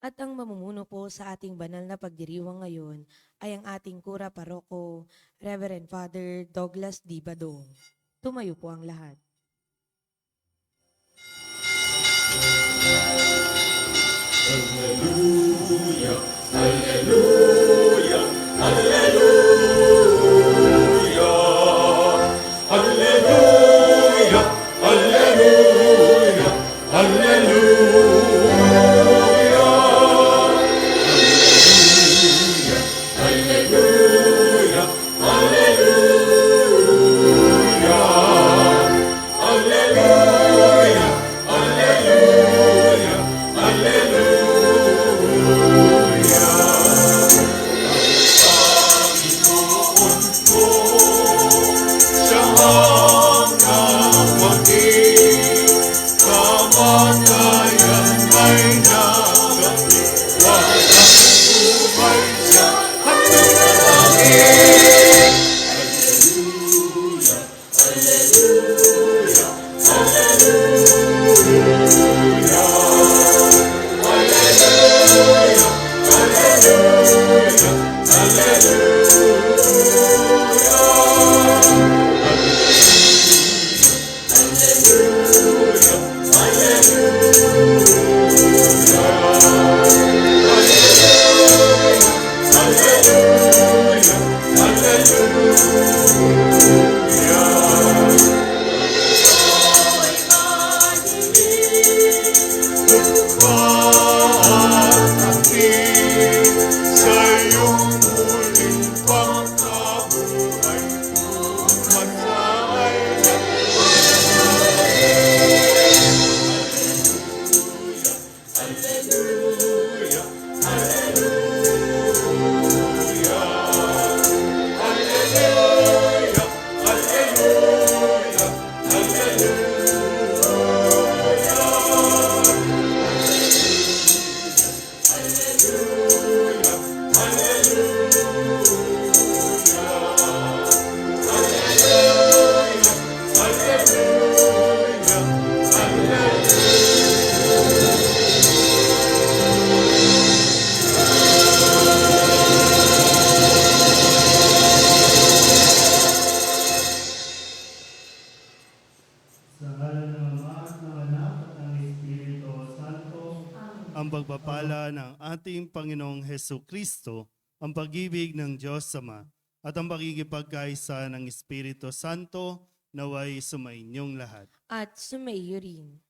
At ang mamumuno po sa ating banal na pagdiriwang ngayon ay ang ating Kura Paroko, Reverend Father Douglas D. Badong. Tumayo po ang lahat. Sa ngalan ng Ama at ng Anak at ng Espiritu Santo. Ang pagpapala ng ating Panginoong Heso Kristo, ang pag-ibig ng Diyos Ama, at ang pakikipagkaisa ng Espiritu Santo naway sumainyong lahat. At sumaiyo rin.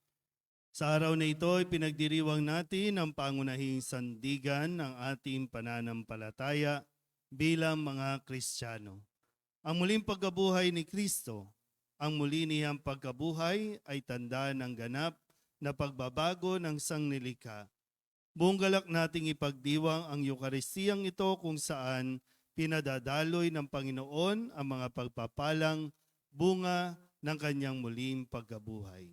Sa araw na ito, pinagdiriwang natin ang pangunahing sandigan ng ating pananampalataya bilang mga Kristiyano. Ang muling pagkabuhay ni Kristo. Ang muli niyang pagkabuhay ay tanda ng ganap na pagbabago ng sangnilikha. Buong galak nating ipagdiwang ang Eukaristiyang ito kung saan pinadadaloy ng Panginoon ang mga pagpapalang bunga ng kanyang muling pagkabuhay.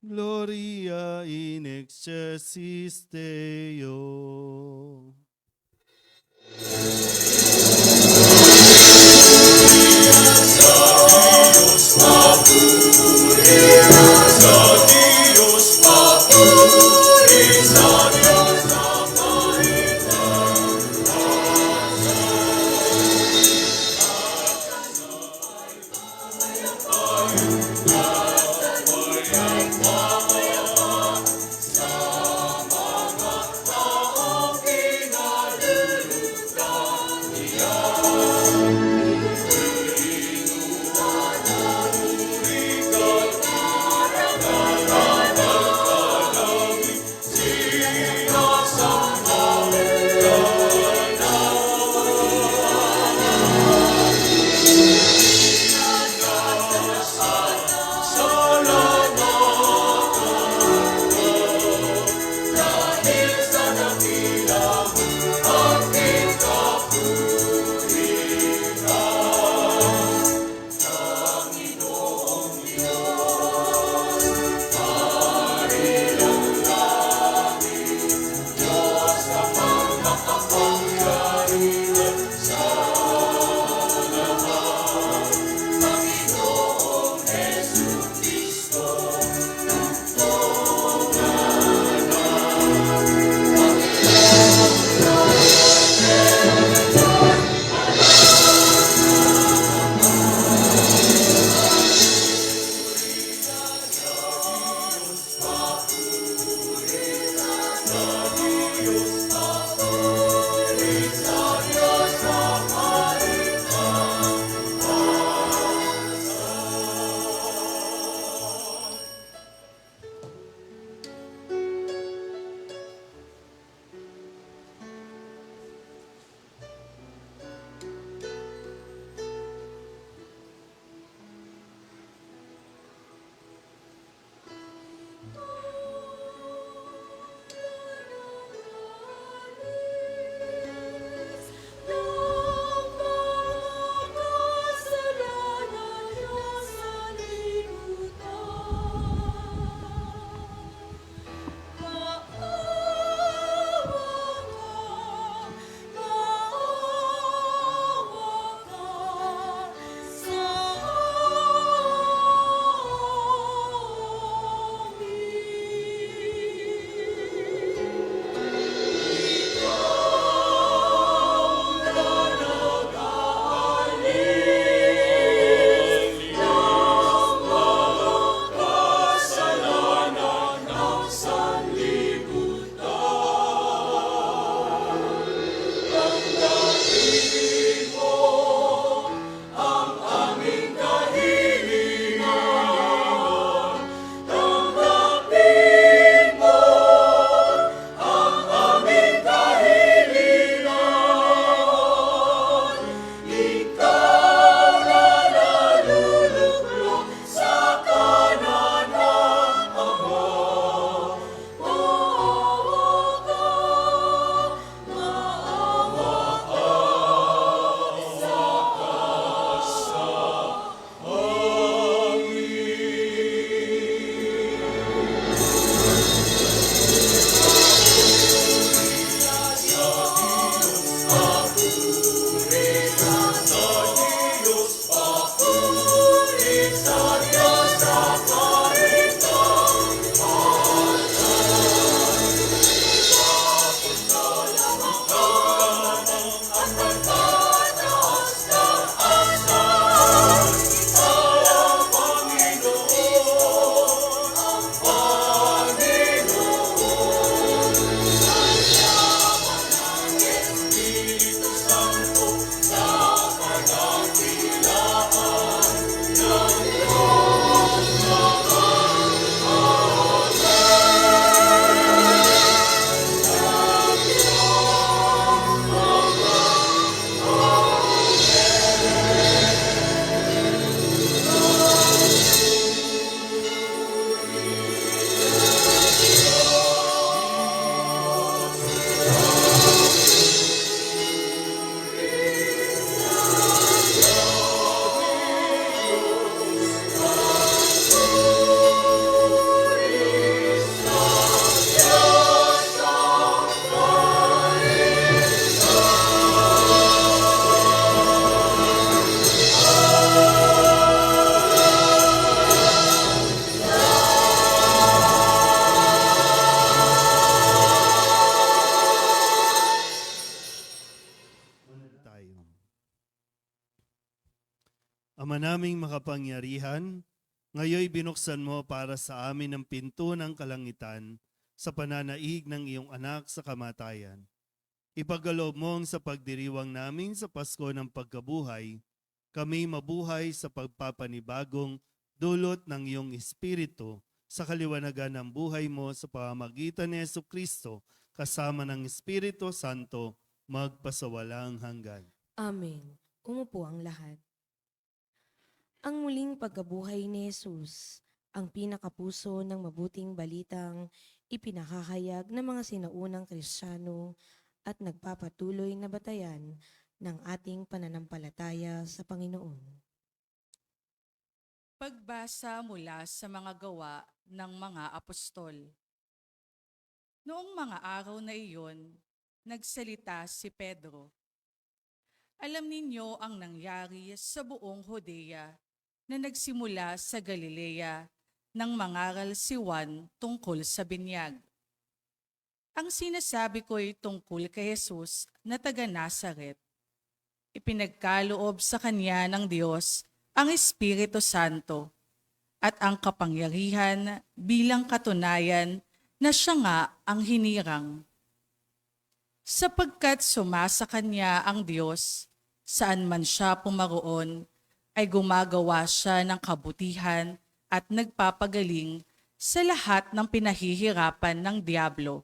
Gloria in excelsis Deo. tayo. Ama naming makapangyarihan, ngayoy binuksan mo para sa amin ang pinto ng kalangitan sa pananaig ng iyong anak sa kamatayan. Ipagkaloob mo sa pagdiriwang namin sa Pasko ng pagkabuhay, kami mabuhay sa pagpapanibagong dulot ng iyong Espiritu sa kaliwanagan ng buhay mo sa pamamagitan ni Jesucristo kasama ng Espiritu Santo magpasawalang hanggan. Amen. Umupo ang lahat. Ang muling pagkabuhay ni Jesus, ang pinakapuso ng mabuting balitang ipinakahayag ng mga sinaunang Kristiyano at nagpapatuloy na batayan ng ating pananampalataya sa Panginoon. Pagbasa mula sa mga gawa ng mga apostol. Noong mga araw na iyon, nagsalita si Pedro. Alam ninyo ang nangyari sa buong Judea na nagsimula sa Galilea nang mangaral si Juan tungkol sa binyag. Ang sinasabi ko'y tungkol kay Jesus na taga Nazaret. Ipinagkaloob sa kanya ng Diyos ang Espiritu Santo at ang kapangyarihan bilang katunayan na siya nga ang hinirang. Sapagkat sumasa kanya ang Diyos, saan man siya pumaroon, ay gumagawa siya ng kabutihan at nagpapagaling sa lahat ng pinahihirapan ng Diablo.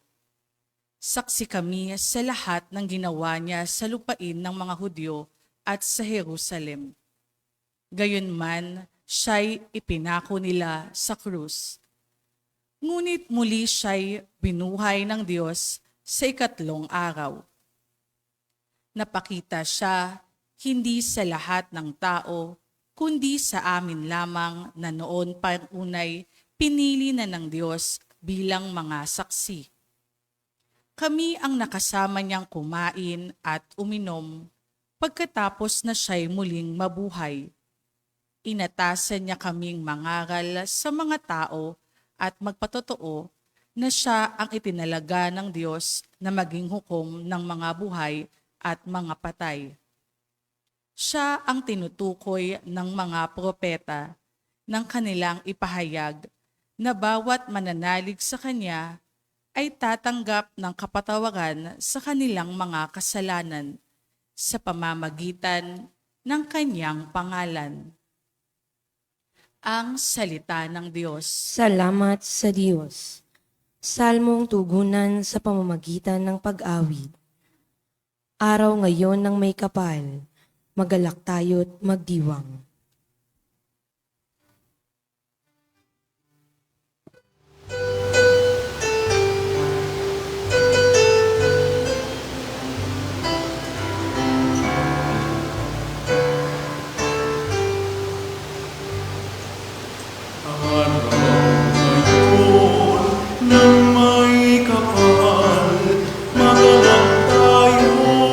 Saksi kami sa lahat ng ginawa niya sa lupain ng mga Hudyo at sa Jerusalem. Gayunman, siya'y ipinako nila sa krus. Ngunit muli siya'y binuhay ng Diyos sa ikatlong araw. Napakita siya hindi sa lahat ng tao, kundi sa amin lamang na noon pa unay pinili na ng Diyos bilang mga saksi. Kami ang nakasama niyang kumain at uminom pagkatapos na siya'y muling mabuhay. Inatasan niya kaming mangaral sa mga tao at magpatotoo na siya ang itinalaga ng Diyos na maging hukom ng mga buhay at mga patay. Siya ang tinutukoy ng mga propeta ng kanilang ipahayag na bawat mananalig sa Kanya ay tatanggap ng kapatawaran sa kanilang mga kasalanan sa pamamagitan ng Kanyang pangalan. Ang salita ng Diyos. Salamat sa Diyos. Salmong tugunan sa pamamagitan ng pag-awit. Araw ngayon ng may kapal, magalak tayo't magdiwang. Nang may kapal, magalak tayo, magdiwang.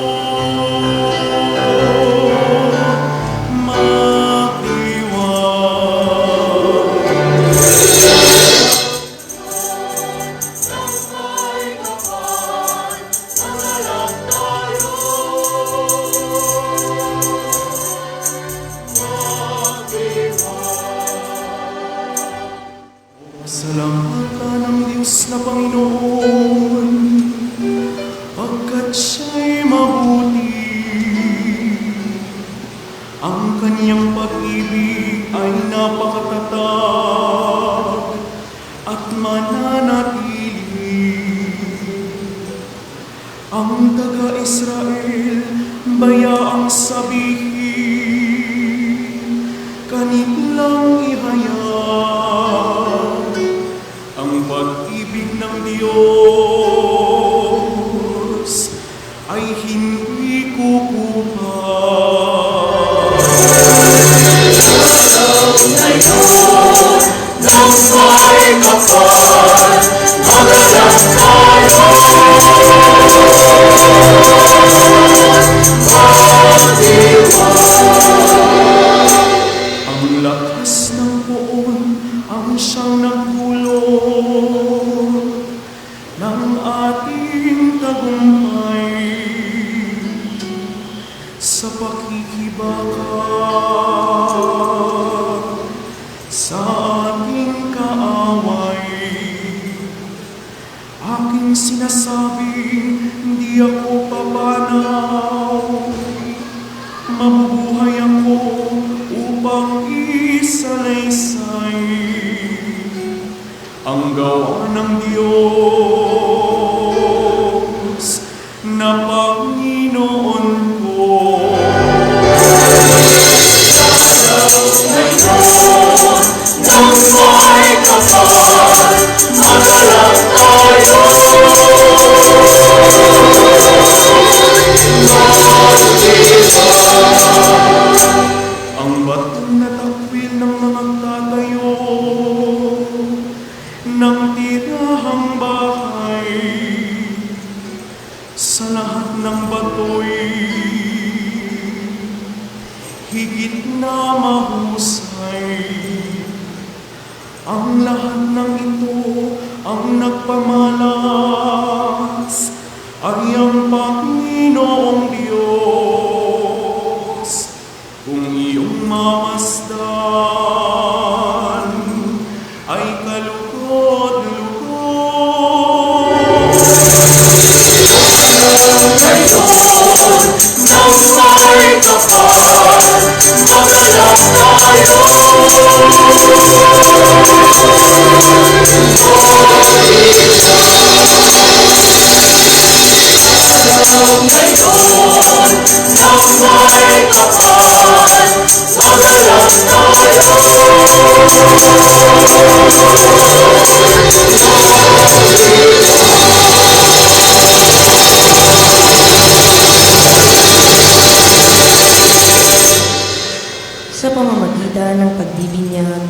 Salamat ka ng Diyos na Panginoon, pagkat siya'y mabuti. Ang kanyang pag-ibig ay napakatatag at mananatili. Ang taga-Israel bayaang sabihin, kanilang ihayag ang pag-ibig ng Diyos ay hindi kukupas. Nang may kapal, magalang tayo, magdiwang. sa pakikibaka sa ating kaaway. Aking sinasabing hindi ako papanaw, mabubuhay ako upang isalaysay ang gawa ng Diyos na Panginoon ko. Nang may kapal, magalang tayo. Ang batong natakwil ng mga tatayo ng tirahang bahay, sa lahat ng bato'y higit na mahusay. Ang lahat ng ito ang nagpamalas ay ang Panginoong Diyos. Kung iyong mamasdan ay kalugod-lugod. Ngayon, nang may kapal, magalang tayo. Sa pamamagitan ng pagbibinyag,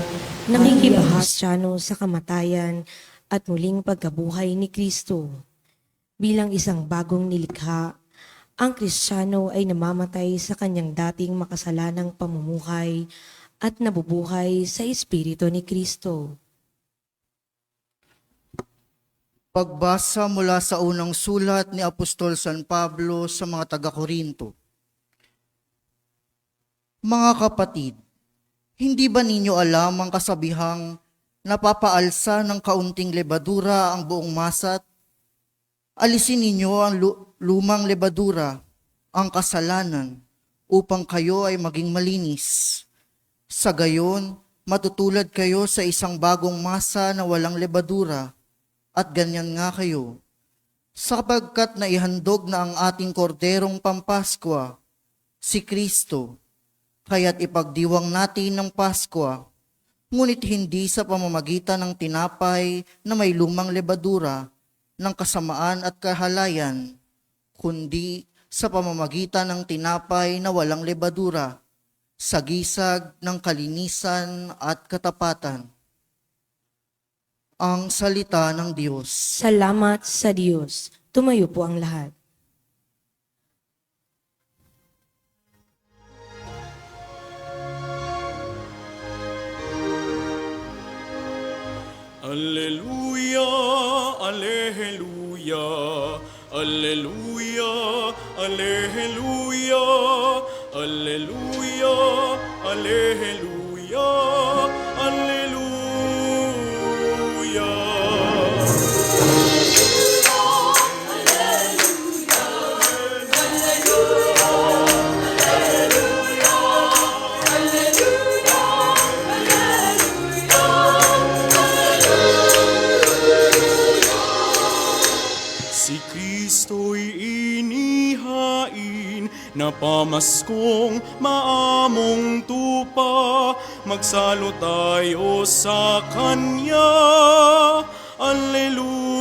nakikibahas Kristiyano sa kamatayan at muling pagkabuhay ni Kristo. Bilang isang bagong nilikha, ang Kristiyano ay namamatay sa kanyang dating makasalanang pamumuhay at nabubuhay sa Espiritu ni Kristo. Pagbasa mula sa unang sulat ni Apostol San Pablo sa mga taga-Korinto. Mga kapatid, hindi ba ninyo alam ang kasabihang napapaalsa ng kaunting lebadura ang buong masat? Alisin ninyo ang lumang lebadura, ang kasalanan, upang kayo ay maging malinis. Sa gayon, matutulad kayo sa isang bagong masa na walang lebadura, at ganyan nga kayo. Sapagkat naihandog na ang ating korderong Pampaskwa, si Kristo, kaya't ipagdiwang natin ng Paskwa, ngunit hindi sa pamamagitan ng tinapay na may lumang lebadura, ng kasamaan at kahalayan, kundi sa pamamagitan ng tinapay na walang lebadura, sa gisag ng kalinisan at katapatan. Ang salita ng Diyos. Salamat sa Diyos. Tumayo po ang lahat. Alleluia, alleluia, alleluia, alleluia, alleluia, alleluia, alleluia. Si Kristo'y inihain na pamaskong maamong tupa, magsalo tayo sa Kanya. Alleluia.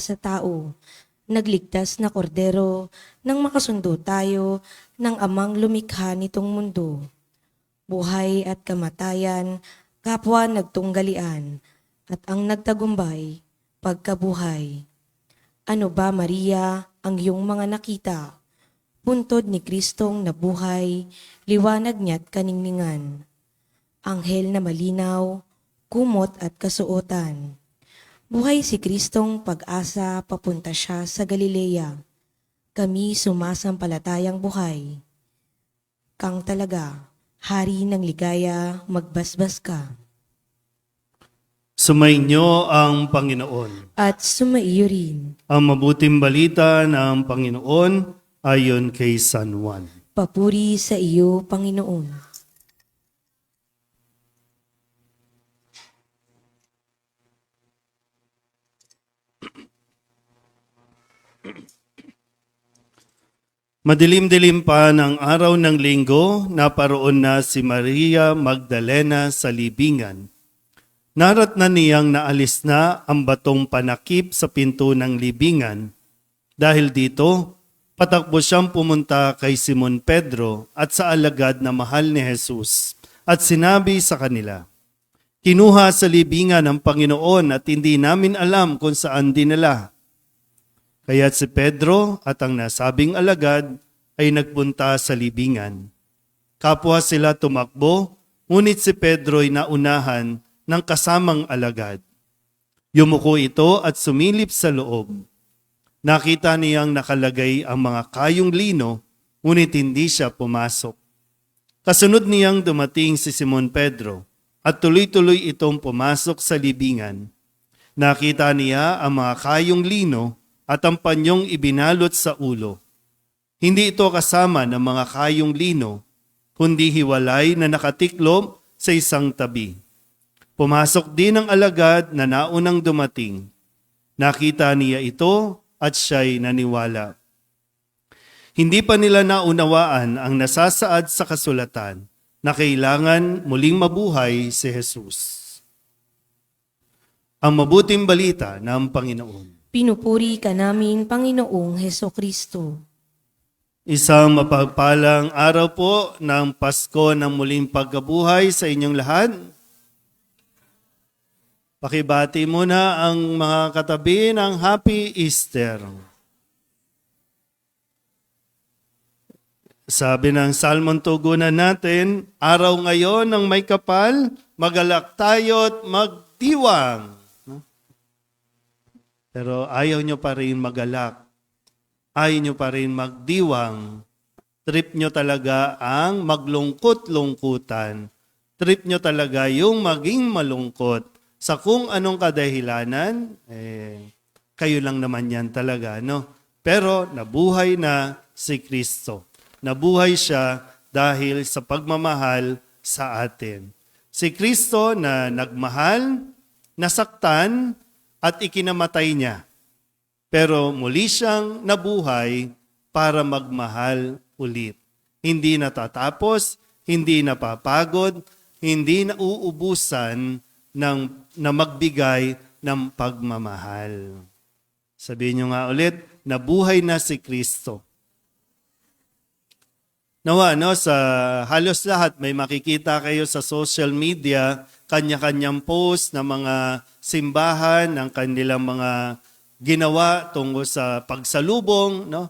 sa tao, nagligtas na kordero nang makasundo tayo ng amang lumikha nitong mundo. Buhay at kamatayan, kapwa nagtunggalian, at ang nagtagumpay, pagkabuhay. Ano ba, Maria, ang iyong mga nakita? Puntod ni Kristong nabuhay, liwanag niya't kaningningan. Anghel na malinaw, kumot at kasuotan. Buhay si Kristong pag-asa, papunta siya sa Galilea. Kami sumasampalatayang buhay. Kang talaga, hari ng ligaya, magbasbas ka. Sumainyo ang Panginoon. At sumaiyo rin, Ang mabuting balita ng Panginoon ayon kay San Juan. papuri sa iyo, Panginoon. Madilim-dilim pa ng araw ng linggo, naparoon na si Maria Magdalena sa libingan. Naratnan niyang naalis na ang batong panakip sa pinto ng libingan. Dahil dito, patakbo siyang pumunta kay Simon Pedro at sa alagad na mahal ni Jesus at sinabi sa kanila, "Kinuha sa libingan ng Panginoon at hindi namin alam kung saan dinala." Kaya't si Pedro at ang nasabing alagad ay nagpunta sa libingan. Kapwa sila tumakbo, ngunit si Pedro ay naunahan ng kasamang alagad. Yumuko ito at sumilip sa loob. Nakita niyang nakalagay ang mga kayong lino, ngunit hindi siya pumasok. Kasunod niyang dumating si Simon Pedro at tuloy-tuloy itong pumasok sa libingan. Nakita niya ang mga kayong lino at ang panyong ibinalot sa ulo. Hindi ito kasama ng mga kayong lino, kundi hiwalay na nakatiklop sa isang tabi. Pumasok din ang alagad na naunang dumating. Nakita niya ito at siya'y naniwala. Hindi pa nila naunawaan ang nasasaad sa kasulatan na kailangan muling mabuhay si Jesus. Ang mabuting balita ng Panginoon. Pinupuri ka namin, Panginoong Hesukristo. Isang mapagpalang araw po ng Pasko ng muling pagkabuhay sa inyong lahat. Pakibati muna ang mga katabi ng Happy Easter. Sabi ng Salmon tugunan natin, araw ngayon ng may kapal, magalak tayo't magdiwang. Pero ayaw nyo pa rin magalak. Ayaw nyo pa rin magdiwang. Trip nyo talaga ang maglungkot-lungkutan. Trip nyo talaga yung maging malungkot. Sa kung anong kadahilanan, kayo lang naman yan talaga, no? Pero nabuhay na si Kristo. Nabuhay siya dahil sa pagmamahal sa atin. Si Kristo na nagmahal, nasaktan, at ikinamatay niya. Pero muli siyang nabuhay para magmahal ulit. Hindi natatapos, hindi napapagod, hindi nauubusan na magbigay ng pagmamahal. Sabihin niyo nga ulit, nabuhay na si Kristo. Nawa, sa halos lahat may makikita kayo sa social media, kanya-kanyang post na mga simbahan ng kanilang mga ginawa tungkol sa pagsalubong, no?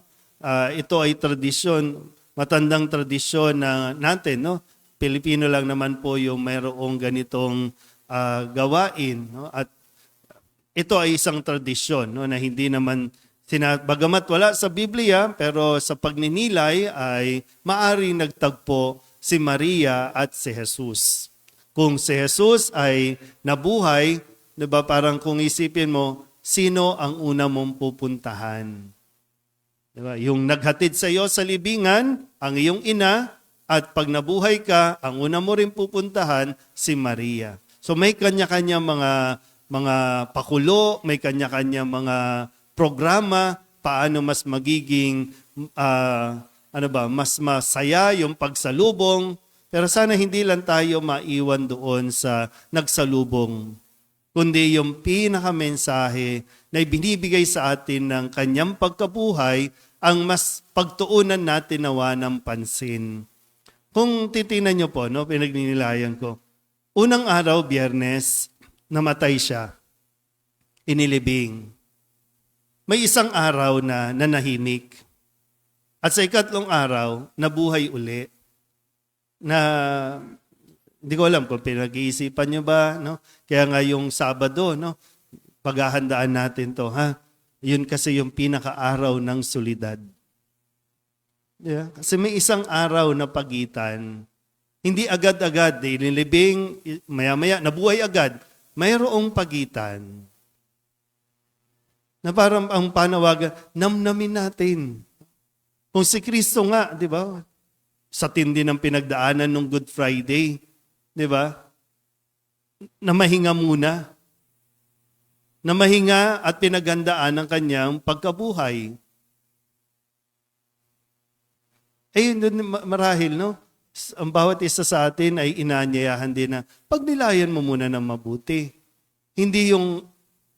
Ito ay tradisyon, matandang tradisyon na natin, no? Pilipino lang naman po yung mayroong ganitong gawain, no? At ito ay isang tradisyon, no, na hindi naman bagamat wala sa Biblia, pero sa pagninilay ay maaring nagtagpo si Maria at si Jesus. Kung si Jesus ay nabuhay, diba, parang kung isipin mo, sino ang una mong pupuntahan? Diba? Yung naghatid sa iyo sa libingan, ang iyong ina, at pag nabuhay ka, ang una mo rin pupuntahan, si Maria. So may kanya-kanya mga pakulo, may kanya-kanya mga programa, paano mas magiging, mas masaya yung pagsalubong. Pero sana hindi lang tayo maiwan doon sa nagsalubong. kundi yung pinakamensahe na ibinibigay sa atin ng kanyang pagkabuhay ang mas pagtuunan natin nawa ng pansin. Kung titingnan nyo po, no, pinagninilayan ko, unang araw, Biyernes, namatay siya. Inilibing. May isang araw na nanahimik. At sa ikatlong araw, nabuhay uli. Na, hindi ko alam kung pinag-iisipan nyo ba, no? Kaya nga yung Sabado, no? Paghahandaan natin to, ha? Yun kasi yung pinaka-araw ng solidad. Yeah. Kasi may isang araw na pagitan, hindi agad-agad, nililibing, maya-maya, nabuhay agad. Mayroong pagitan. Na parang ang panawagan, namnamin natin. Kung si Kristo nga, di ba? Sa tindi ng pinagdaanan ng Good Friday, di ba? Na mahinga muna. Na mahinga at pinagandaan ang kanyang pagkabuhay. Marahil, no? Ang bawat isa sa atin ay inanyayahan din na pagnilayan mo muna ng mabuti. Hindi yung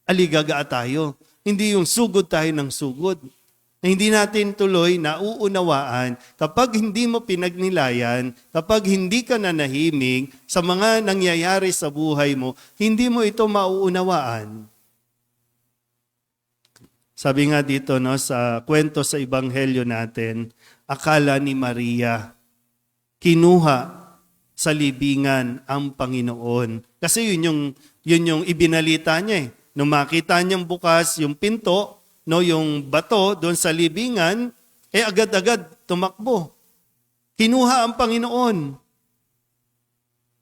aligaga tayo. Hindi yung sugod tayo ng sugod. Na hindi natin tuloy nauunawaan kapag hindi mo pinagnilayan, kapag hindi ka nanahimik sa mga nangyayari sa buhay mo, hindi mo ito mauunawaan. Sabi nga dito, no, sa kwento sa Ebanghelyo natin, akala ni Maria, kinuha sa libingan ang Panginoon. Kasi yun yung ibinalita niya eh. Nung makita niyang bukas yung pinto, no, yung bato doon sa libingan, agad-agad tumakbo. Kinuha ang Panginoon.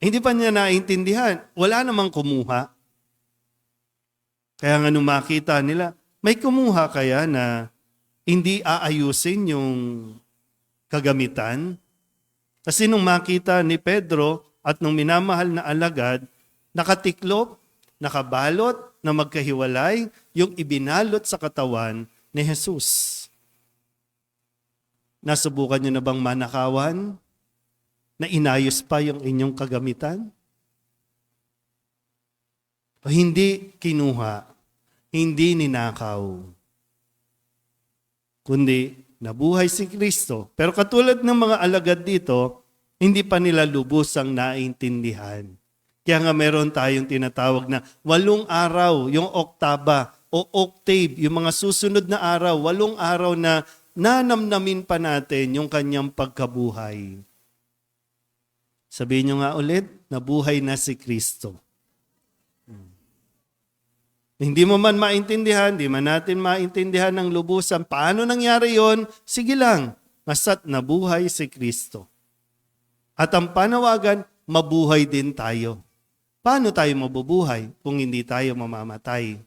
Hindi pa niya naintindihan. Wala namang kumuha. Kaya nga nung makita nila, may kumuha kaya na hindi aayusin yung kagamitan? Kasi nung makita ni Pedro at nung minamahal na alagad, nakatiklop, nakabalot, na magkahiwalay yung ibinalot sa katawan ni Jesus. Nasubukan nyo na bang manakawan? Na inayos pa yung inyong kagamitan? O hindi kinuha, hindi ninakaw, kundi nabuhay si Kristo. Pero katulad ng mga alagad dito, hindi pa nila lubusang naintindihan. Kaya nga meron tayong tinatawag na 8 araw, yung oktaba o octave, yung mga susunod na araw, 8 araw na nanamnamin pa natin yung kanyang pagkabuhay. Sabihin nyo nga ulit, nabuhay na si Kristo. Hindi mo man maintindihan, di man natin maintindihan ng lubusan. Paano nangyari yon? Sige lang, basta't nabuhay si Kristo. At ang panawagan, mabuhay din tayo. Paano tayo mabubuhay kung hindi tayo mamamatay?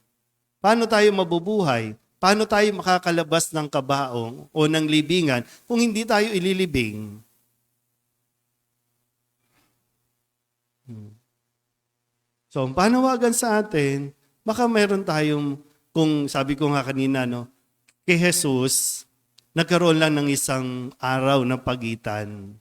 Paano tayo mabubuhay? Paano tayo makakalabas ng kabaong o ng libingan kung hindi tayo ililibing? So, ang panawagan sa atin, baka meron tayong, kung sabi ko nga kanina, no, kay Jesus, nagkaroon lang ng isang araw na pagitan.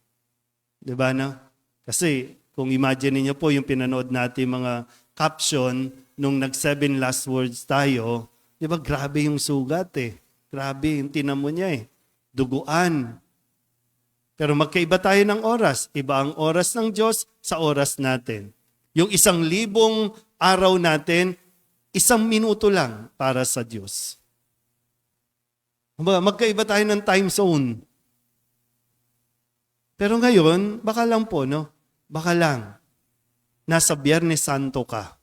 Diba, no? Kasi, kung imagine niyo po yung pinanood natin mga caption nung nag-7 last words tayo, di ba grabe yung sugat eh. Grabe yung tinamo niya eh. Duguan. Pero magkaiba tayo ng oras. Iba ang oras ng Diyos sa oras natin. Yung 1,000 araw natin, 1 minuto lang para sa Diyos. Magkaiba tayo ng time zone. Pero ngayon, baka lang po, no? Baka lang, nasa Biyernes Santo ka.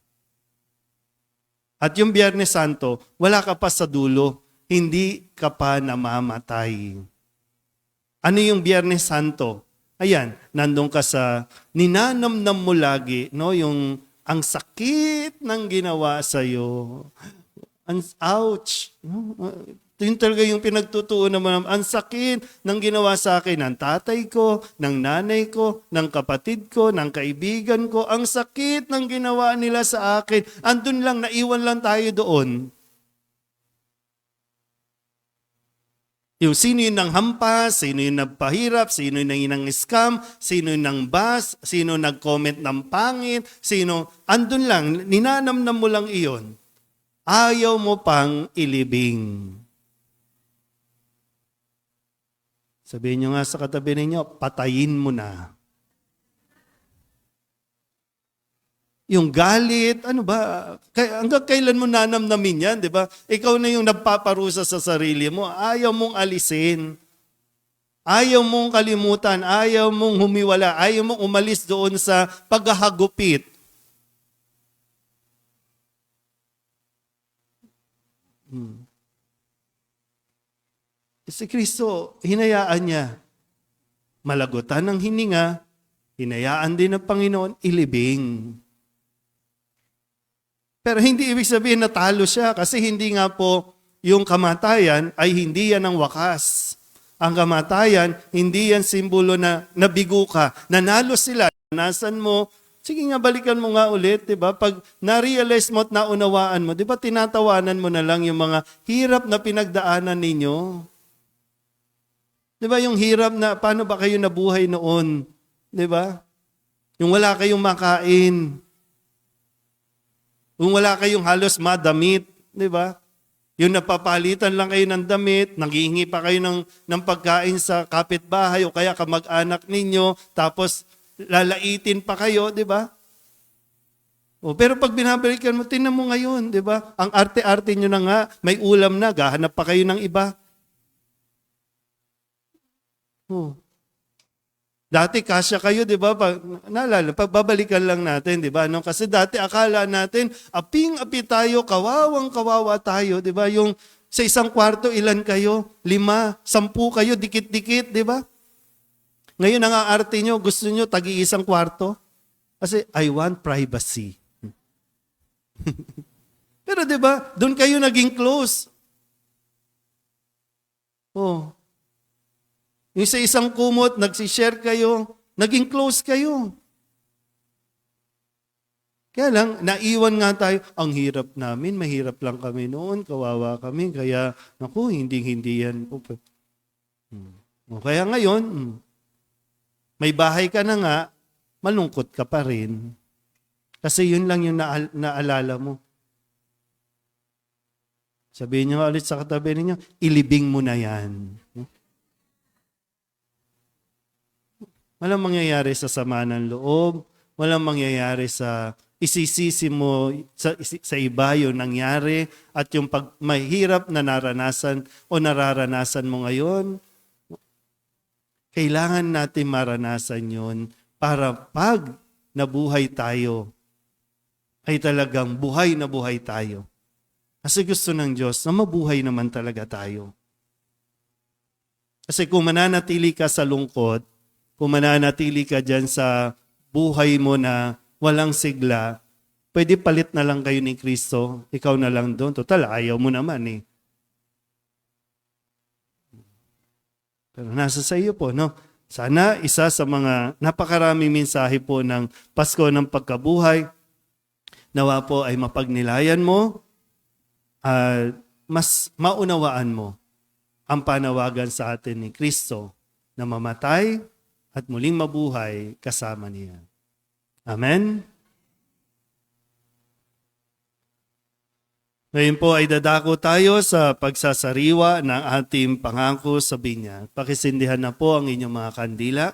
At yung Biyernes Santo, wala ka pa sa dulo, hindi ka pa namamatay. Ano yung Biyernes Santo? Ayan, nandun ka sa ninanamnam mo lagi, no? Yung ang sakit ng ginawa sa'yo. Ouch! Yun talaga yung pinagtutuon naman. Ang sakit ng ginawa sa akin ng tatay ko, ng nanay ko, ng kapatid ko, ng kaibigan ko. Ang sakit ng ginawa nila sa akin. Andun lang, naiwan lang tayo doon. Yung sino yung nanghampas, sino yung nagpahirap, sino yung nang-scam, sino yung nang-bas, sino nag-comment ng pangit, sino, andun lang, ninanamnam mo lang iyon. Ayaw mo pang ilibing. Sabihin nyo nga sa katabi ninyo, patayin mo na. Yung galit, ano ba? Hanggang kailan mo nanamnamin yan, di ba? Ikaw na yung nagpaparusa sa sarili mo. Ayaw mong alisin. Ayaw mong kalimutan. Ayaw mong humiwala. Ayaw mong umalis doon sa paghahagupit. Si Kristo, hinayaan niya. Malagutan ng hininga, hinayaan din ng Panginoon, ilibing. Pero hindi ibig sabihin natalo siya kasi hindi nga po yung kamatayan ay hindi yan ang wakas. Ang kamatayan, hindi yan simbolo na nabigo ka. Nanalo sila. Nasan mo? Sige nga, balikan mo nga ulit. Diba? Pag na-realize mo at naunawaan mo, diba tinatawanan mo na lang yung mga hirap na pinagdaanan ninyo? Diba yung hirap na paano ba kayo nabuhay noon? Diba? Yung wala kayong makain. Kung wala kayong halos madamit, di ba? Yung napapalitan lang kayo ng damit, nanghihingi pa kayo ng pagkain sa kapitbahay o kaya kamag-anak ninyo, tapos lalaitin pa kayo, di ba? O, pero pag binabalikan mo, tingnan mo ngayon, di ba? Ang arte-arte nyo na nga, may ulam na, gahanap pa kayo ng iba. O. Dati kasya kayo, di ba? Naalala, pagbabalikan lang natin, di ba? No? Kasi dati akala natin, aping-api tayo, kawawang-kawawa tayo, di ba? Yung sa isang kwarto, ilan kayo? 5, 10 kayo, dikit-dikit, di ba? Ngayon, ang aarte nyo, gusto nyo tagi-isang kwarto? Kasi, I want privacy. Pero di ba, doon kayo naging close. Oh. Yung sa isang kumot, nagsishare kayo, naging close kayo. Kaya lang, naiwan nga tayo, ang hirap namin, mahirap lang kami noon, kawawa kami, kaya, naku, hindi yan. O kaya ngayon, may bahay ka na nga, malungkot ka pa rin. Kasi yun lang yung naalala mo. Sabihin niyo ulit sa katabi ninyo, ilibing mo na yan. Walang mangyayari sa sama ng loob, walang mangyayari sa isisisi mo sa iba yung nangyari at yung mahirap na naranasan o nararanasan mo ngayon. Kailangan natin maranasan yun para pag nabuhay tayo, ay talagang buhay na buhay tayo. Kasi gusto ng Diyos na mabuhay naman talaga tayo. Kasi kung mananatili ka sa lungkot, kung mananatili ka dyan sa buhay mo na walang sigla, pwede palit na lang kayo ni Kristo. Ikaw na lang doon. Total, ayaw mo naman eh. Pero nasa sa iyo po, no? Sana isa sa mga napakaraming mensahe po ng Pasko ng Pagkabuhay, nawa po ay mapagnilayan mo at mas maunawaan mo ang panawagan sa atin ni Kristo na mamatay at muling mabuhay kasama niya. Amen? Ngayon po ay dadako tayo sa pagsasariwa ng ating pangako sa binyag. Pakisindihan na po ang inyong mga kandila.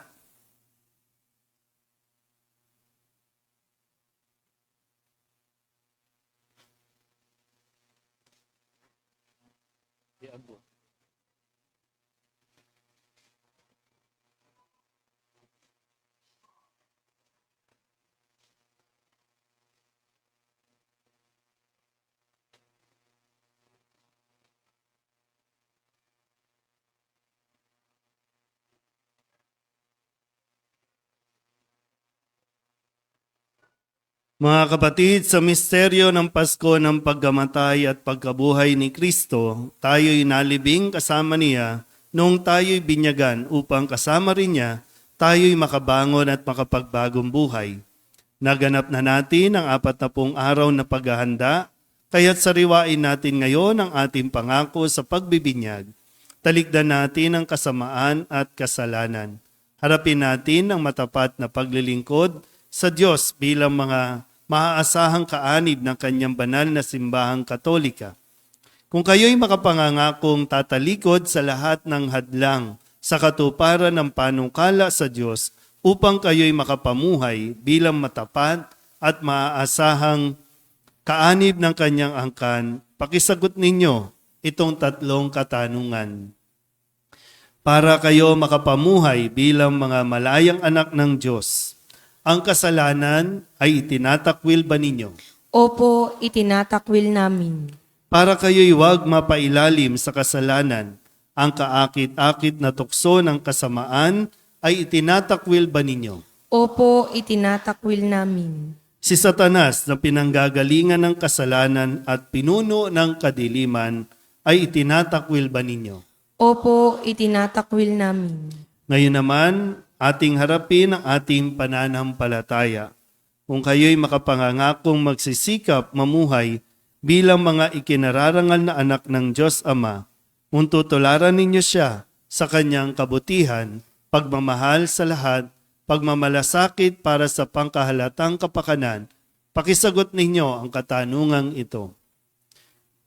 Mga kapatid, sa misteryo ng Pasko ng pagkamatay at pagkabuhay ni Kristo, tayo'y nalibing kasama niya noong tayo'y binyagan upang kasama rin niya, tayo'y makabangon at makapagbagong buhay. Naganap na natin ang 40 araw na paghahanda, kaya't sariwain natin ngayon ang ating pangako sa pagbibinyag. Talikdan natin ang kasamaan at kasalanan. Harapin natin ang matapat na paglilingkod sa Diyos bilang mga maaasahang kaanib ng kanyang banal na simbahang katolika. Kung kayo'y makapangangakong tatalikod sa lahat ng hadlang sa katuparan ng panukala sa Diyos upang kayo'y makapamuhay bilang matapat at maaasahang kaanib ng kanyang angkan, pakisagot ninyo itong tatlong katanungan. Para kayo makapamuhay bilang mga malayang anak ng Diyos, ang kasalanan ay itinatakwil ba ninyo? Opo, itinatakwil namin. Para kayo'y huwag mapailalim sa kasalanan, ang kaakit-akit na tukso ng kasamaan ay itinatakwil ba ninyo? Opo, itinatakwil namin. Si Satanas na pinanggagalingan ng kasalanan at pinuno ng kadiliman ay itinatakwil ba ninyo? Opo, itinatakwil namin. Ngayon naman, ating harapin ang ating pananampalataya. Kung kayo'y makapangangakong magsisikap mamuhay bilang mga ikinararangal na anak ng Diyos Ama, kung tutularan ninyo siya sa kanyang kabutihan, pagmamahal sa lahat, pagmamalasakit para sa pangkahalatang kapakanan, pakisagot ninyo ang katanungang ito.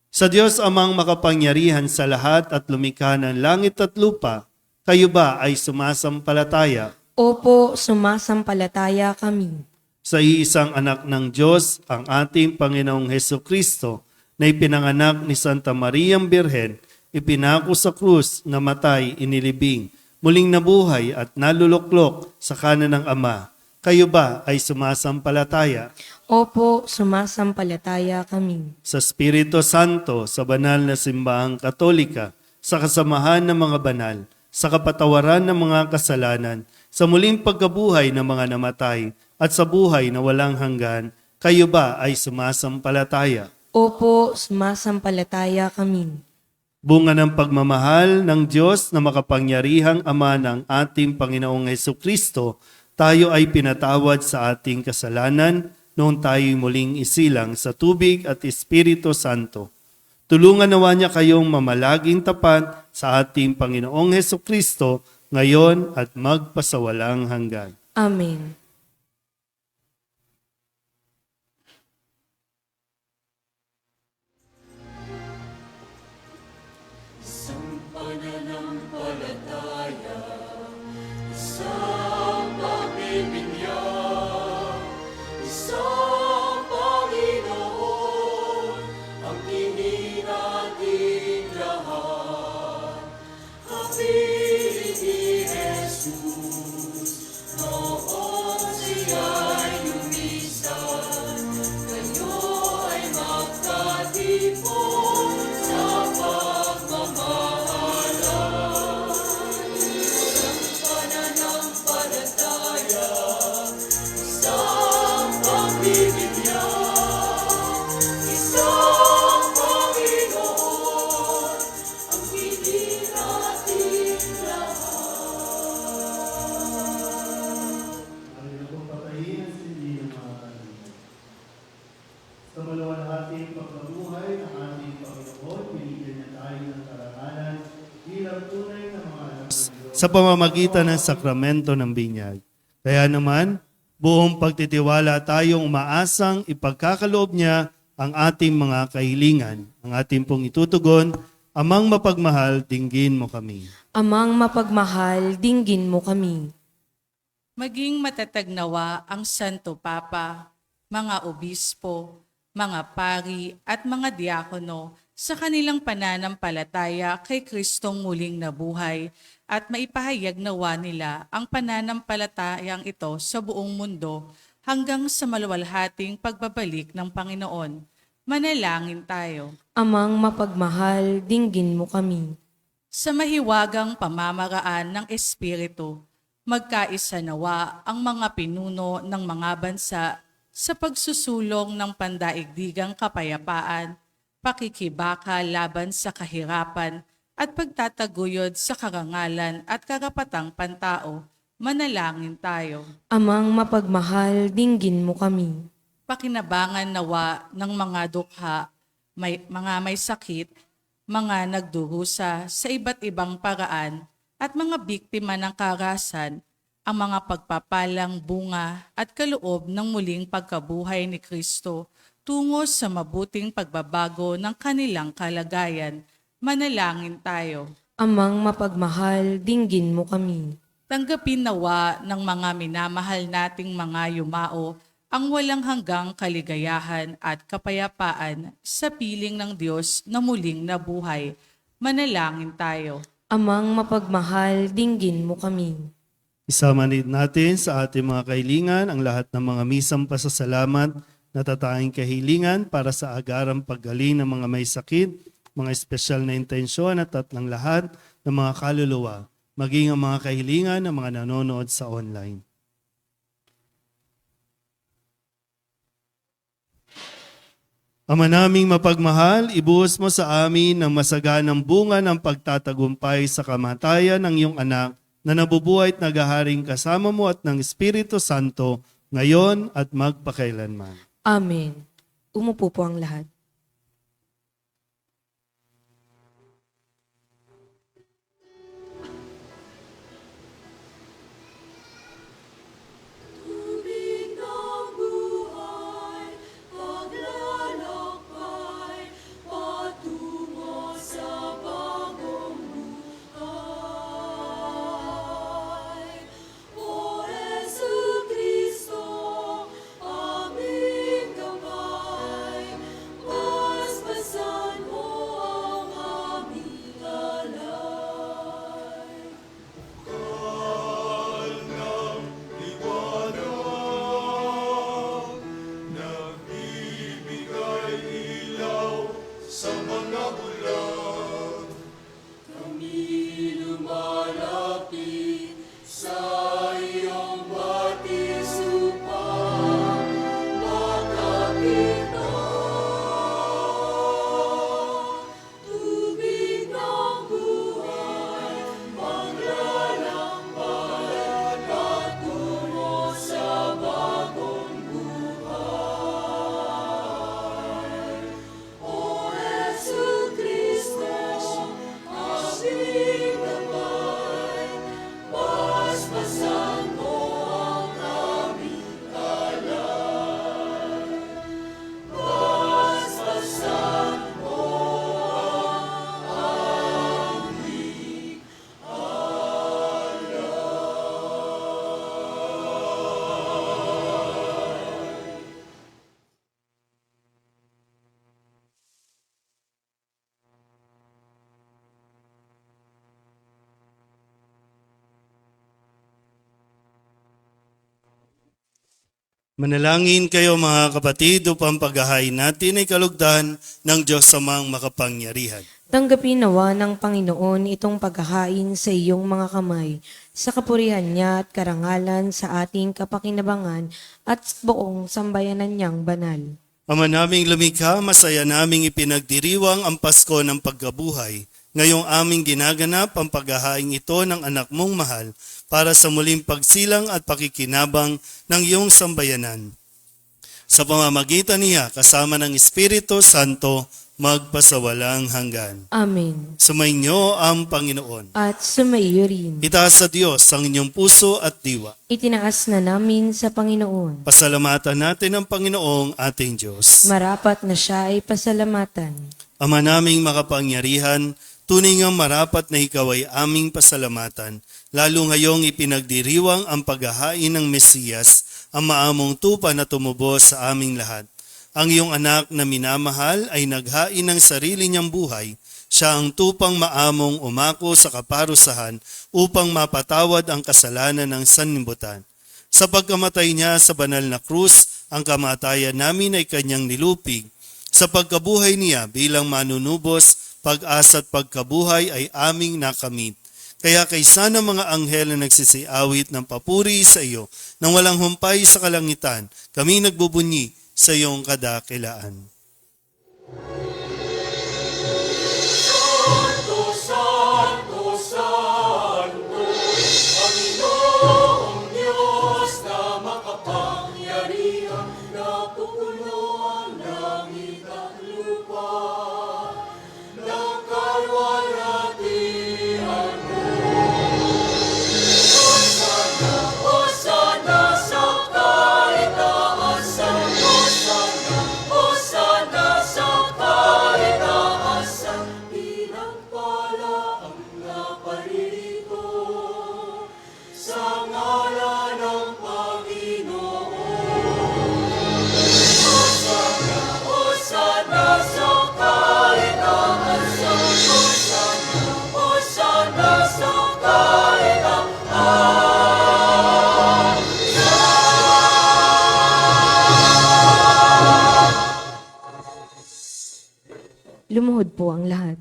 Sa Diyos Amang makapangyarihan sa lahat at lumikha ng langit at lupa, kayo ba ay sumasampalataya? Opo, sumasampalataya kami. Sa iisang anak ng Diyos, ang ating Panginoong Hesukristo, na ipinanganak ni Santa Mariang Birhen, ipinako sa krus, namatay, inilibing, muling nabuhay at naluluklok sa kanan ng Ama. Kayo ba ay sumasampalataya? Opo, sumasampalataya kami. Sa Espiritu Santo, sa banal na simbahang katolika, sa kasamahan ng mga banal, sa kapatawaran ng mga kasalanan, sa muling pagkabuhay ng mga namatay, at sa buhay na walang hanggan, kayo ba ay sumasampalataya? Opo, sumasampalataya kami. Bunga ng pagmamahal ng Diyos na makapangyarihang Ama ng ating Panginoong Hesukristo, tayo ay pinatawad sa ating kasalanan noong tayo'y muling isilang sa tubig at Espiritu Santo. Tulungan nawa niya kayong mamalaging tapat sa ating Panginoong Hesukristo ngayon at magpasawalang hanggan. Amen. Sa maluwalhating pagkabuhay ng ating Panginoon, binigyan niya tayo ng karangalan bilang tunay na mga anak ng Diyos sa pamamagitan ng sakramento ng binyag. Kaya naman, buong pagtitiwala tayong umaasang ipagkakaloob niya ang ating mga kahilingan. Ang ating pong itutugon, Amang mapagmahal, dinggin mo kami. Amang mapagmahal, dinggin mo kami. Maging matatag nawa ang Santo Papa, mga obispo, mga pari at mga diakono sa kanilang pananampalataya kay Kristong muling nabuhay at maipahayag nawa nila ang pananampalatayang ito sa buong mundo hanggang sa maluwalhating pagbabalik ng Panginoon. Manalangin tayo. Amang mapagmahal, dinggin mo kami. Sa mahiwagang pamamaraan ng Espiritu, magkaisa nawa ang mga pinuno ng mga bansa sa pagsusulong ng pandaigdigang kapayapaan, pakikibaka laban sa kahirapan at pagtataguyod sa karangalan at karapatang pantao. Manalangin tayo. Amang mapagmahal, dinggin mo kami. Pakinabangan nawa ng mga dukha, mga may sakit, mga nagdurusa sa iba't ibang paraan at mga biktima ng karahasan ang mga pagpapalang bunga at kaloob ng muling pagkabuhay ni Kristo tungo sa mabuting pagbabago ng kanilang kalagayan. Manalangin tayo. Amang mapagmahal, dinggin mo kami. Tanggapin nawa ng mga minamahal nating mga yumao ang walang hanggang kaligayahan at kapayapaan sa piling ng Diyos na muling nabuhay. Manalangin tayo. Amang mapagmahal, dinggin mo kami. Isama din natin sa ating mga kahilingan ang lahat ng mga misang pasasalamat na tatanging kahilingan para sa agarang paggaling ng mga may sakit, mga espesyal na intensyon at ng lahat ng mga kaluluwa, maging ang mga kahilingan ng mga nanonood sa online. Ama naming mapagmahal, ibuhos mo sa amin ng masaganang bunga ng pagtatagumpay sa kamatayan ng iyong anak na nabubuhay at naghaharing kasama mo at ng Espiritu Santo ngayon at magpakailanman. Amen. Umupo po ang lahat. Manalangin kayo mga kapatid upang paghahain natin ay kalugdan ng Diyos Amang makapangyarihan. Tanggapin nawa ng Panginoon itong paghahain sa iyong mga kamay, sa kapurihan niya at karangalan sa ating kapakinabangan at buong sambayanan niyang banal. Ama naming lumikha, masaya naming ipinagdiriwang ang Pasko ng pagkabuhay. Ngayong aming ginaganap ang paghahain ito ng anak mong mahal para sa muling pagsilang at pakikinabang ng iyong sambayanan. Sa pamamagitan niya, kasama ng Espiritu Santo, magpasawalang hanggan. Amen. Sumainyo ang Panginoon. At sumaiyo rin. Itaas sa Diyos ang inyong puso at diwa. Itinaas na namin sa Panginoon. Pasalamatan natin ang Panginoong ating Diyos. Marapat na siya ay pasalamatan. Ama naming makapangyarihan, tunay ngang marapat na ikaw ay aming pasalamatan, lalo ngayong ipinagdiriwang ang paghahain ng Mesiyas, ang maamong tupa na tumubos sa aming lahat. Ang iyong anak na minamahal ay naghain ng sarili niyang buhay. Siya ang tupang maamong umako sa kaparusahan upang mapatawad ang kasalanan ng sanlibutan. Sa pagkamatay niya sa banal na krus, ang kamatayan namin ay kanyang nilupig. Sa pagkabuhay niya bilang manunubos, pag-asa at pagkabuhay ay aming nakamit. Kaya kaysa ng mga anghel na nagsisiawit ng papuri sa iyo, nang walang humpay sa kalangitan, kami nagbubunyi sa iyong kadakilaan. Ng Lumuhod po ang lahat.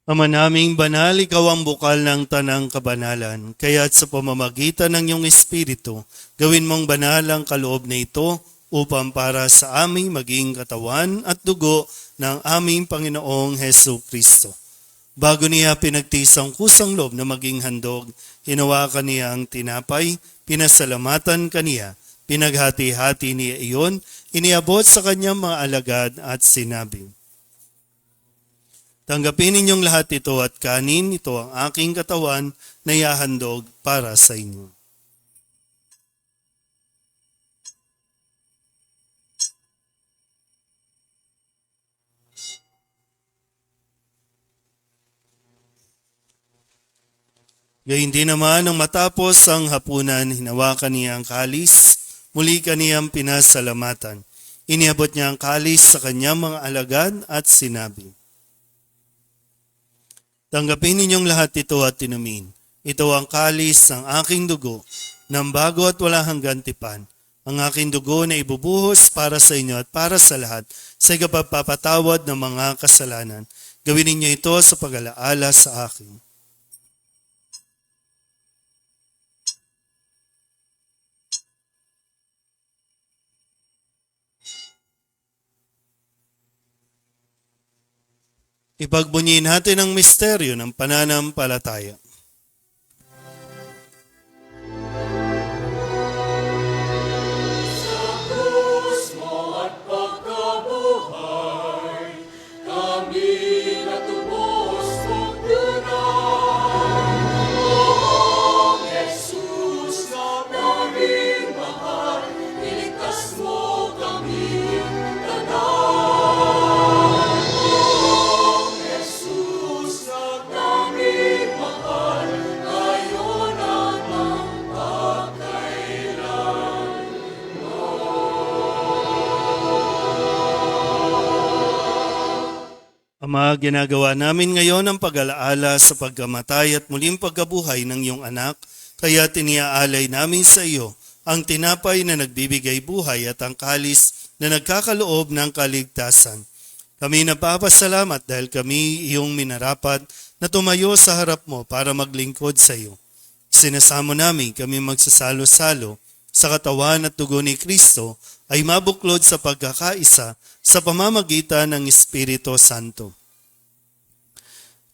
Ama naming banal, ikaw ang bukal ng tanang kabanalan. Kaya't sa pamamagitan ng iyong Espiritu, gawin mong banal ang kaloob na ito upang para sa aming maging katawan at dugo ng aming Panginoong Hesu Kristo. Bago niya pinagtiis ang kusang loob na maging handog, hinawakan niya ang tinapay, pinasalamatan kaniya, pinaghati-hati niya iyon, iniabot sa kanyang mga alagad at sinabi, tanggapin ninyong lahat ito at kanin, ito ang aking katawan na ihahandog para sa inyo. Gayun din naman, nang matapos ang hapunan, hinawakan niya ang kalis, muli kaniyang pinasalamatan. Iniabot niya ang kalis sa kanyang mga alagad at sinabi, tanggapin ninyong lahat ito at inumin. Ito ang kalis ng aking dugo, ng bago at wala hanggang tipan. Ang aking dugo na ibubuhos para sa inyo at para sa lahat sa ikapagpapatawad ng mga kasalanan. Gawin ninyo ito sa pag-alaala sa akin. Ipagbunyin natin ang misteryo ng pananampalataya. Ama, ginagawa namin ngayon ang pag-alaala sa pagkamatay at muling pagkabuhay ng iyong anak, kaya tiniaalay namin sa iyo ang tinapay na nagbibigay buhay at ang kalis na nagkakaloob ng kaligtasan. Kami napapasalamat dahil kami iyong minarapat na tumayo sa harap mo para maglingkod sa iyo. Sinasamo namin kami magsasalo-salo sa katawan at dugo ni Kristo ay mabuklod sa pagkakaisa sa pamamagitan ng Espiritu Santo.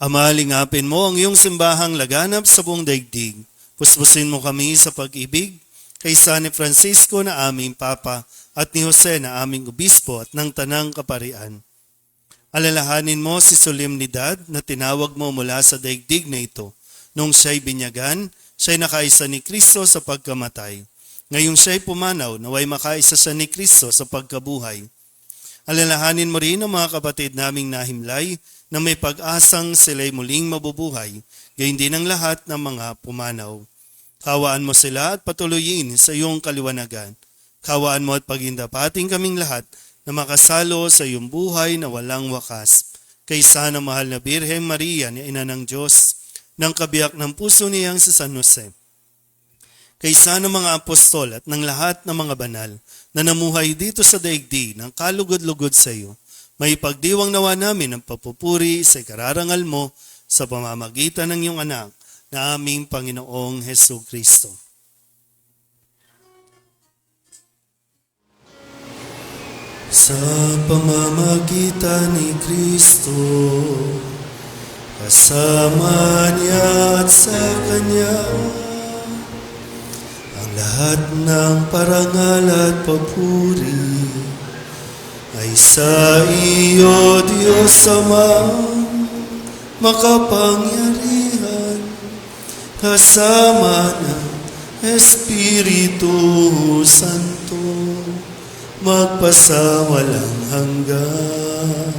Ama, lingapin mo ang iyong simbahang laganap sa buong daigdig. Puspusin mo kami sa pag-ibig kay San Francisco na aming Papa at ni Jose na aming Obispo at ng Tanang Kaparian. Alalahanin mo si solemnidad na tinawag mo mula sa daigdig na ito. Nung siya'y binyagan, siya'y nakaisa ni Kristo sa pagkamatay. Ngayong siya'y pumanaw, naway makaisa siya ni Kristo sa pagkabuhay. Alalahanin mo rin ang mga kapatid naming nahimlay na may pag-asang sila'y muling mabubuhay, gayon din ang lahat ng mga pumanaw. Kawaan mo sila at patuloyin sa iyong kaliwanagan. Kawaan mo at pagindapating kaming lahat na makasalo sa iyong buhay na walang wakas. Kaysa ng mahal na Birheng Maria ni Ina ng Diyos, ng kabiyak ng puso niyang si San Jose. Kaysa ng mga apostol at ng lahat ng mga banal na namuhay dito sa daigdig ng kalugod-lugod sa iyo, may pagdiwang nawa namin ang papupuri sa ikararangal mo sa pamamagitan ng iyong anak na aming Panginoong Hesu Kristo. Sa pamamagitan ni Kristo, kasama niya at sa Kanya, ang lahat ng parangal at papuri ay sa iyo, Diyos Ama, makapangyarihan, kasama ng Espiritu Santo, magpasawalang hanggan.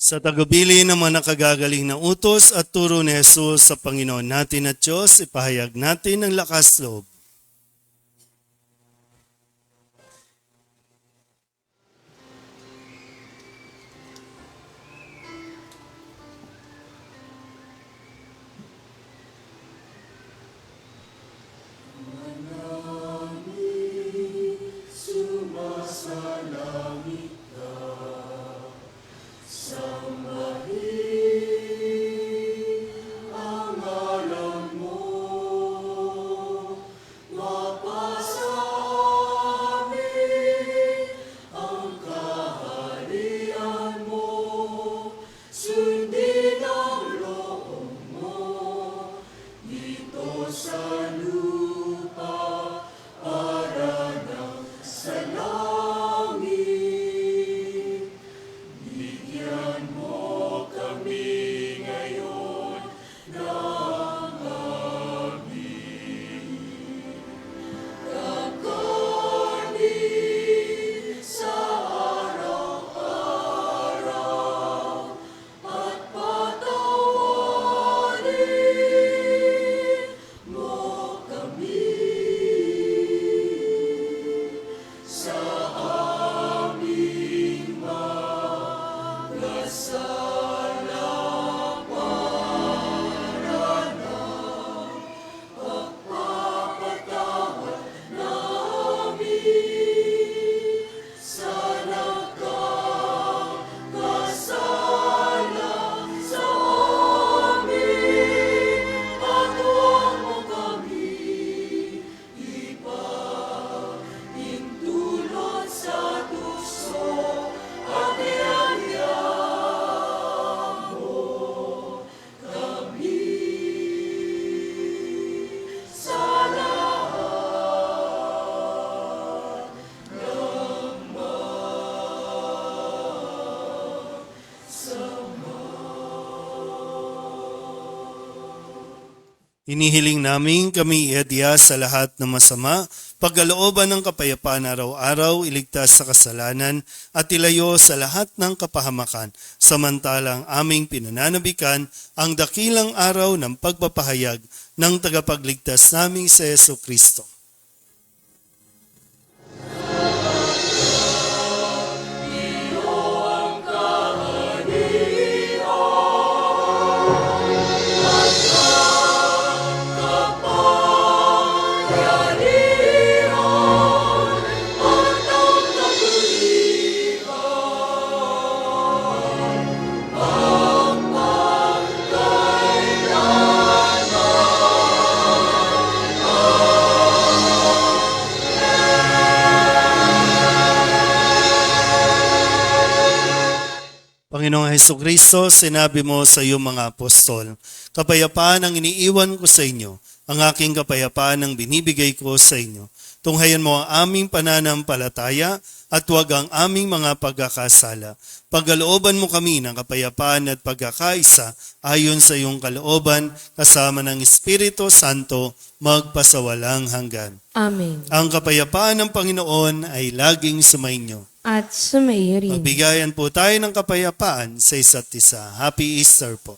Sa tagubili ng mga nakagagaling na utos at turo ni Jesus sa Panginoon natin at Diyos, ipahayag natin ang lakas loob. Inihiling namin kami iadya sa lahat ng masama, pagkalooban ng kapayapaan araw-araw, iligtas sa kasalanan at ilayo sa lahat ng kapahamakan, samantalang aming pinananabikan ang dakilang araw ng pagpapahayag ng tagapagligtas naming sa Yesu Kristo. Panginoong Hesukristo, sinabi mo sa iyong mga apostol, kapayapaan ang iniiwan ko sa inyo, ang aking kapayapaan ang binibigay ko sa inyo. Tunghayan mo ang aming pananampalataya at huwag ang aming mga pagkakasala. Pagkalooban mo kami ng kapayapaan at pagkakaisa ayon sa iyong kalooban, kasama ng Espiritu Santo, magpasawalang hanggan. Amen. Ang kapayapaan ng Panginoon ay laging sumainyo. At sumaiyo rin. Magbigayan po tayo ng kapayapaan sa isa't isa. Happy Easter po.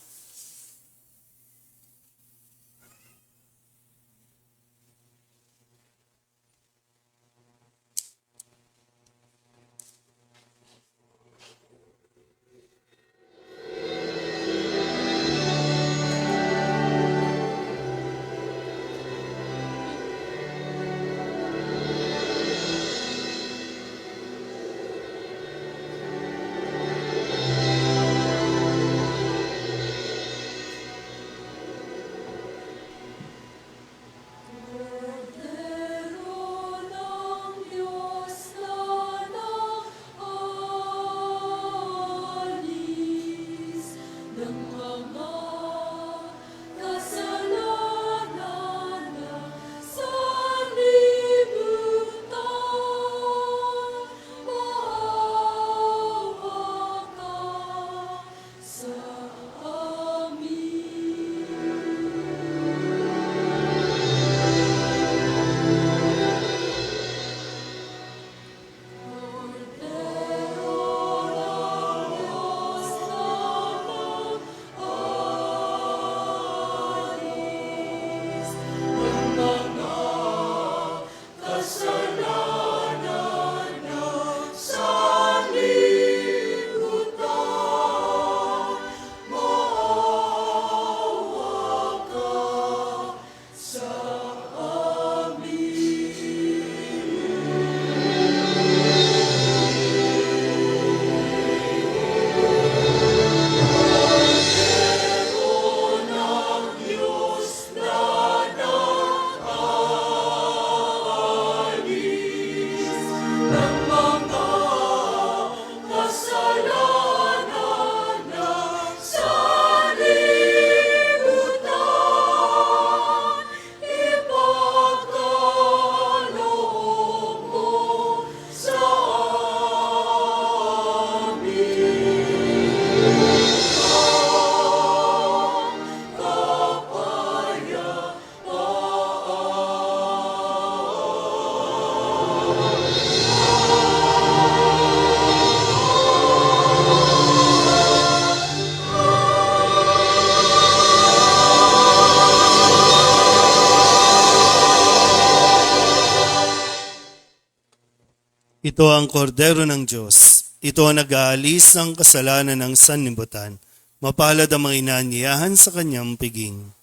Ito ang kordero ng Diyos. Ito ang nag-aalis ng kasalanan ng sanlibutan. Mapalad ang mga inaanyayahan sa kanyang piging.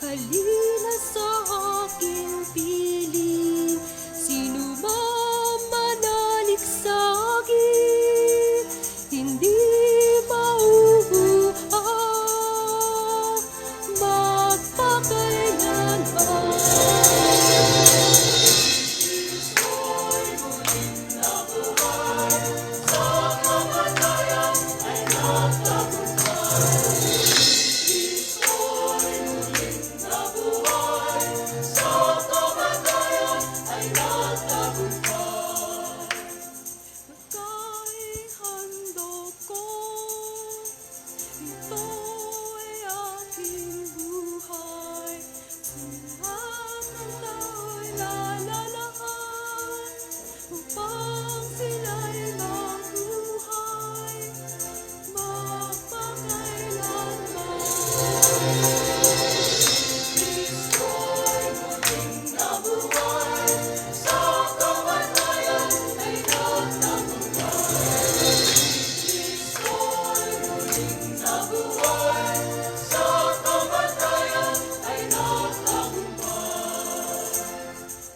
Halina sa aking piling, sino man manalig sa akin, hindi mauuhaw, magpakailanman. Kahit handog ko, ito ay aking buhay. Lahat ng tao'y lalalahan upang sila'y mabuhay magpakailanman.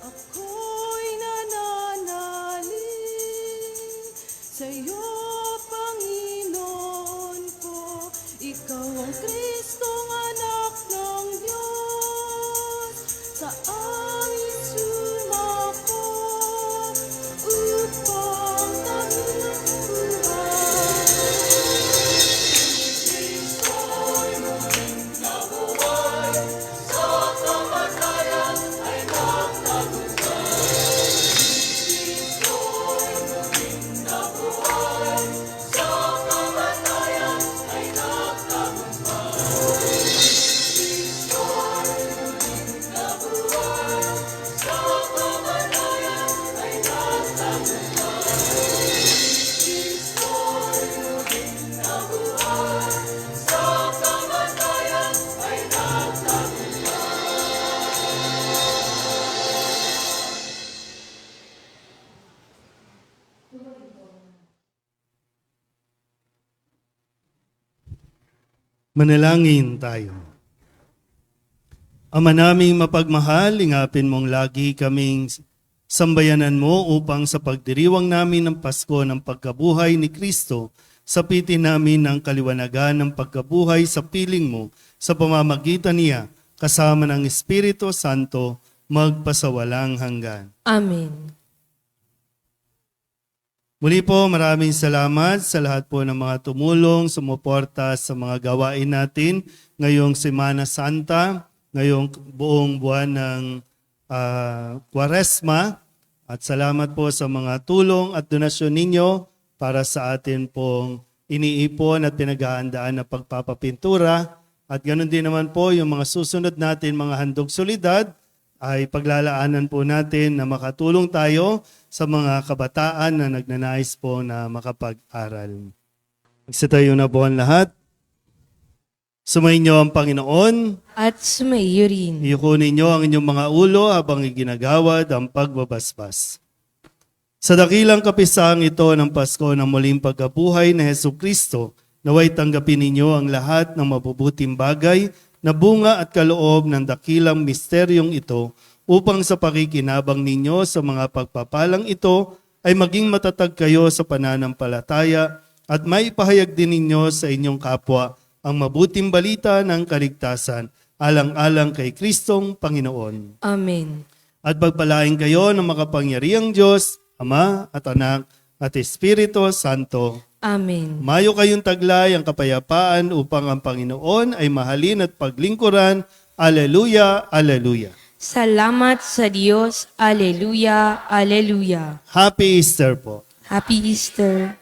Ako'y nananalig sa'yo, Panginoon ko. Ikaw ang Kristong anak ng Diyos. Sa amin sumako upang tanggap Manalangin tayo. Ama naming mapagmahal, ingapin mong lagi kaming sambayanan mo upang sa pagdiriwang namin ng Pasko ng pagkabuhay ni Kristo sapitin namin ang kaliwanagan ng pagkabuhay sa piling mo sa pamamagitan niya, kasama ng Espiritu Santo, magpasawalang hanggan. Amen. Muli po, maraming salamat sa lahat po ng mga tumulong, sumuporta sa mga gawain natin ngayong Semana Santa, ngayong buong buwan ng Kwaresma. At salamat po sa mga tulong at donasyon ninyo para sa atin pong iniipon at pinaghahandaan na pagpapapintura. At ganoon din naman po yung mga susunod natin mga handog solidad ay paglalaanan po natin na makatulong tayo sa mga kabataan na nagnanais po na makapag-aral. Magsitayo na po ang lahat. Sumainyo ang Panginoon. At sumaiyo rin. Iyuko ninyo ang inyong mga ulo habang iginagawad ang pagbabasbas. Sa dakilang kapisaang ito ng Pasko ng muling pagkabuhay na Hesukristo, naway tanggapin ninyo ang lahat ng mabubuting bagay na bunga at kaloob ng dakilang misteryong ito upang sa pakikinabang ninyo sa mga pagpapalang ito ay maging matatag kayo sa pananampalataya at maipahayag din ninyo sa inyong kapwa ang mabuting balita ng kaligtasan alang-alang kay Kristong Panginoon. Amen. At pagpalain kayo ng makapangyarihang Diyos, Ama at Anak at Espiritu Santo. Amen. Mayo kayong taglay ang kapayapaan upang ang Panginoon ay mahalin at paglingkuran. Alleluia, Alleluia. Salamat sa Diyos. Alleluia, Alleluia. Happy Easter po. Happy Easter.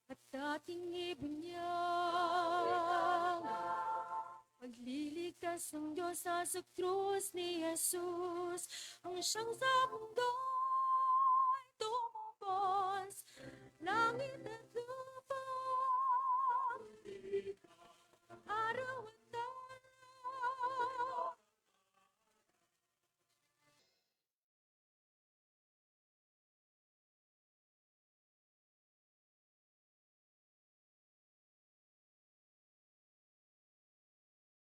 At dating ibunya, magliligtas ang Diyos sa krus ni Jesus, ang siyang sa mundo'y tumubos, langit